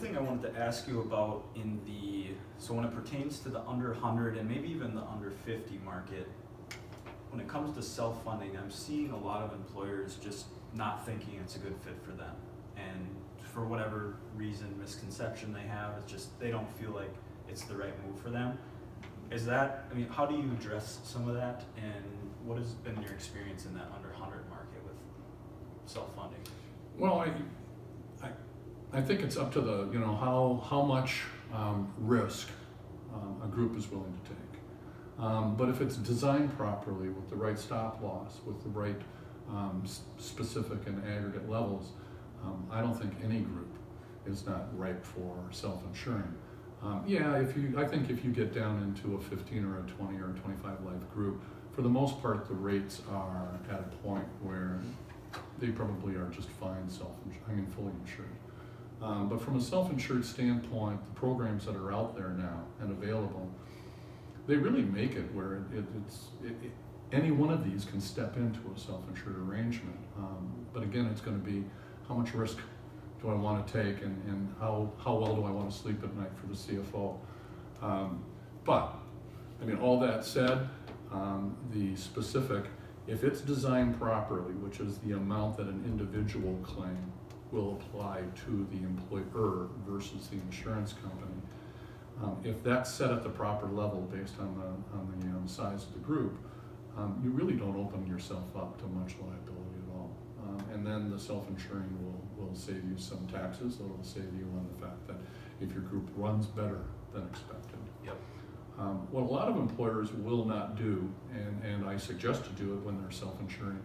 thing I wanted to ask you about so when it pertains to the under 100 and maybe even the under 50 market, when it comes to self-funding, I'm seeing a lot of employers just not thinking it's a good fit for them. And for whatever reason, misconception they have, it's just they don't feel like it's the right move for them. How do you address some of that, and what has been your experience in that under 100 market with self-funding? Well, I think it's up to the, how much risk a group is willing to take. But if it's designed properly with the right stop loss, with the right specific and aggregate levels, I don't think any group is not ripe for self-insuring. I think if you get down into a 15 or a 20 or a 25 life group, for the most part, the rates are at a point where they probably are just fine fully insured. But from a self-insured standpoint, the programs that are out there now and available, they really make it where any one of these can step into a self-insured arrangement. But again, it's going to be how much risk do I want to take, and how well do I want to sleep at night for the CFO. But all that said, the specific, if it's designed properly, which is the amount that an individual claim will apply to the employer versus the insurance company, if that's set at the proper level based on the size of the group, you really don't open yourself up to much liability at all. And then the self-insuring will save you some taxes. It'll save you on the fact that if your group runs better than expected. Yep. What a lot of employers will not do, and I suggest to do it when they're self-insuring,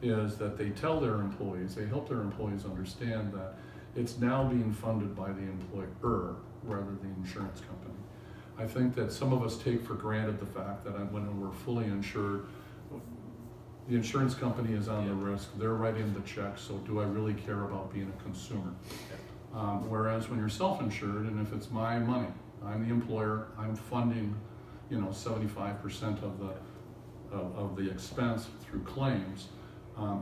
is that they help their employees understand that it's now being funded by the employer rather than the insurance company. I think that some of us take for granted the fact that when we're fully insured, the insurance company is on the risk, they're writing the check, so do I really care about being a consumer? Whereas when you're self-insured, and if it's my money, I'm the employer, I'm funding 75% of the expense through claims,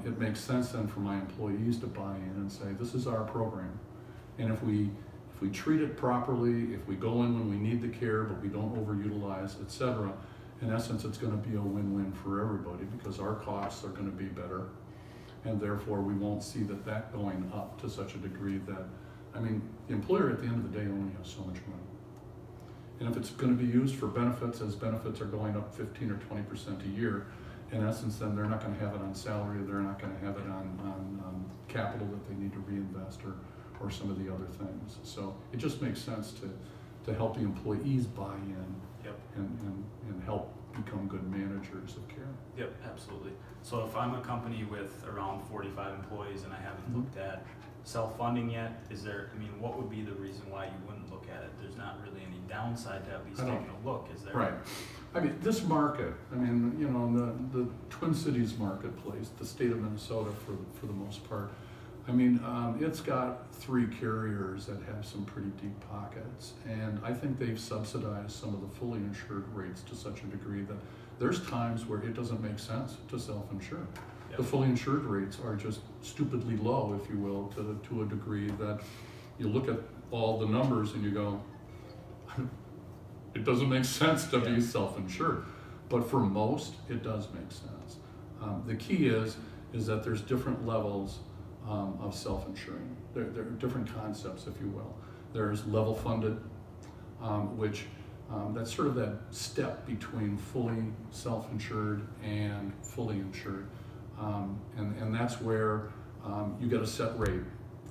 it makes sense then for my employees to buy in and say, this is our program. And if we treat it properly, if we go in when we need the care, but we don't overutilize, etc., in essence, it's going to be a win-win for everybody because our costs are going to be better, and therefore we won't see that going up to such a degree that, the employer at the end of the day only has so much money. And if it's going to be used for benefits, as benefits are going up 15 or 20% a year, in essence, then they're not going to have it on salary, they're not going to have it on capital that they need to reinvest or some of the other things. So it just makes sense to help the employees buy in. Yep. and help become good managers of care. Yep, absolutely. So if I'm a company with around 45 employees and I haven't looked at self-funding yet, what would be the reason why you wouldn't look at it? There's not really any downside to at least taking a look, is there? Right. This market, the Twin Cities marketplace, the state of Minnesota for the most part, it's got 3 carriers that have some pretty deep pockets, and I think they've subsidized some of the fully insured rates to such a degree that there's times where it doesn't make sense to self-insure. Yep. The fully insured rates are just stupidly low, if you will, to a degree that you look at all the numbers and you go, it doesn't make sense to be self-insured. But for most, it does make sense. The key is that there's different levels of self-insuring. There are different concepts, if you will. There's level funded, which that's sort of that step between fully self-insured and fully insured. And that's where you get a set rate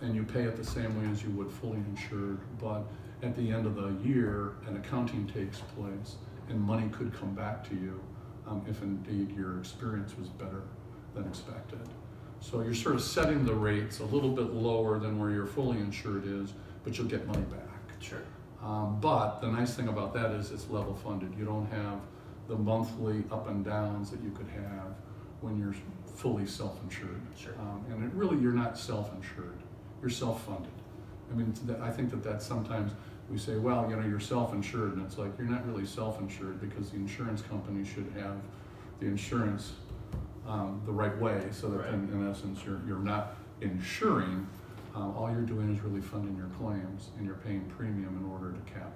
and you pay it the same way as you would fully insured, but at the end of the year, an accounting takes place and money could come back to you if indeed your experience was better than expected. So you're sort of setting the rates a little bit lower than where your fully insured is, but you'll get money back. Sure. But the nice thing about that is it's level funded. You don't have the monthly up and downs that you could have when you're fully self-insured. Sure. You're not self-insured. You're self-funded. I think that sometimes we say, well, you're self-insured, and it's like you're not really self-insured because the insurance company should have the insurance the right way, so that in essence you're not insuring, all you're doing is really funding your claims and you're paying premium in order to cap